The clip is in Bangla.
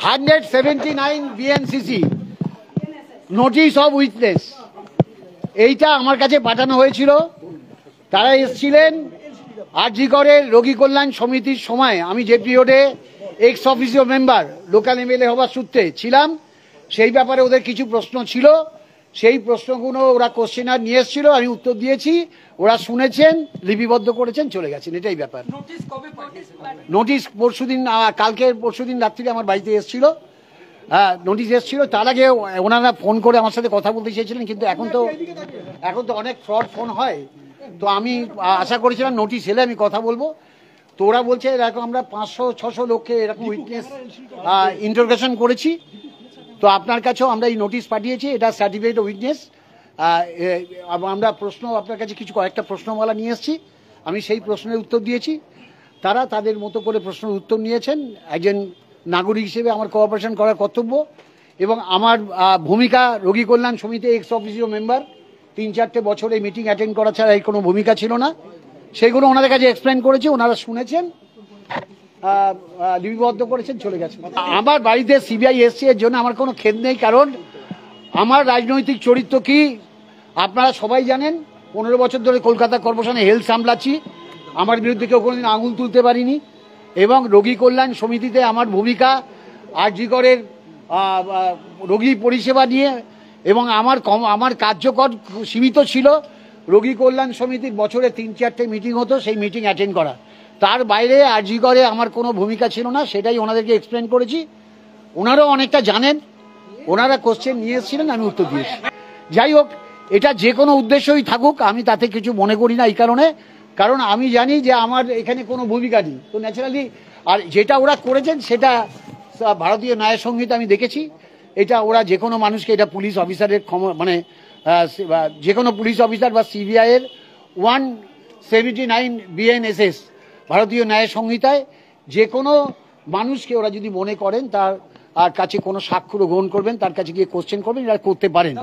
179 বিএনসিসি নোটিশ অফ উইটনেস এইটা আমার কাছে পাঠানো হয়েছিল। তারা এসেছিলেন আরজি করের রোগী কল্যাণ সমিতির সময়, আমি যে পিরিয়ডে x officio member local MLA হবার সূত্রে ছিলাম, সেই ব্যাপারে ওদের কিছু প্রশ্ন ছিল। সেই প্রশ্নগুলো ওরা কোশ্চেনার নিয়ে এসেছিল, আমি উত্তর দিয়েছি, ওরা শুনেছেন, লিপিবদ্ধ করেছেন, চলে গেছেন, এটাই ব্যাপার। নোটিশ পরশুদিন রাত্রিরে আমার বাড়িতে এসেছিল। হ্যাঁ, নোটিশ এসেছিল। তার আগে ওনারা ফোন করে আমার সাথে কথা বলতে চেয়েছিলেন, কিন্তু এখন তো অনেক ফ্রড ফোন হয়, তো আমি আশা করেছিলাম নোটিশ এলে আমি কথা বলবো। তো ওরা বলছে এরকম আমরা 500-600 লোককে এরকম উইটনেস ইন্টারোগেশন করেছি, তো আপনার কাছেও আমরা এই নোটিশ পাঠিয়েছি, এটা সার্টিফিকেট উইটনেস। আমরা আপনার কাছে কয়েকটা প্রশ্নমালা নিয়ে এসেছি, আমি সেই প্রশ্নের উত্তর দিয়েছি। তারা তাদের মতো করে প্রশ্নের উত্তর নিয়েছেন। একজন নাগরিক হিসেবে আমার কোঅপারেশন করার কর্তব্য, এবং আমার ভূমিকা রোগী কল্যাণ সমিতি এক্স অফিসিও মেম্বার 3-4টে বছর এই মিটিং অ্যাটেন্ড করা ছাড়া এই কোনো ভূমিকা ছিল না। সেইগুলো ওনাদের কাছে এক্সপ্লেন করেছি, ওনারা শুনেছেন, লিপিবদ্ধ করেছেন, চলে গেছেন। আমার বাড়িতে সিবিআই এসছে, এর জন্য আমার কোনো খেদ নেই, কারণ আমার রাজনৈতিক চরিত্র কি আপনারা সবাই জানেন। 15 বছর ধরে কলকাতা কর্পোরেশনে হেলথ সামলাচ্ছি, আমার বিরুদ্ধে কেউ কোনোদিন আঙুল তুলতে পারিনি, এবং রোগী কল্যাণ সমিতিতে আমার ভূমিকা আরজি করের রোগী পরিষেবা নিয়ে, এবং আমার কার্যকর সীমিত ছিল রোগী কল্যাণ সমিতির বছরে 3-4টে মিটিং হতো, সেই মিটিং অ্যাটেন্ড করা। তার বাইরে আরজি করে আমার কোনো ভূমিকা ছিল না, সেটাই ওনাদেরকে এক্সপ্লেন করেছি। ওনারাও অনেকটা জানেন, ওনারা কোশ্চেন নিয়ে এসেছিলেন, আমি উত্তর দিয়েছি। যাই হোক, এটা যে কোনো উদ্দেশ্যই থাকুক, আমি তাতে কিছু মনে করি না, এই কারণ আমি জানি যে আমার এখানে কোনো ভূমিকা নেই, তো ন্যাচারালি। আর যেটা ওরা করেছেন সেটা ভারতীয় ন্যায় সংহিতা আমি দেখেছি। এটা ওরা যে কোনো মানুষকে, এটা পুলিশ অফিসারের মানে যে কোনো পুলিশ অফিসার বা সিবিআই এর 179 বিএনএসএস ভারতীয় ন্যায় সংহিতায় যে কোনো মানুষকে ওরা যদি মনে করেন, তার কাছে কোনো সাক্ষ্য গ্রহণ করবেন, তার কাছে গিয়ে কোশ্চেন করবেন, এরা করতে পারেন।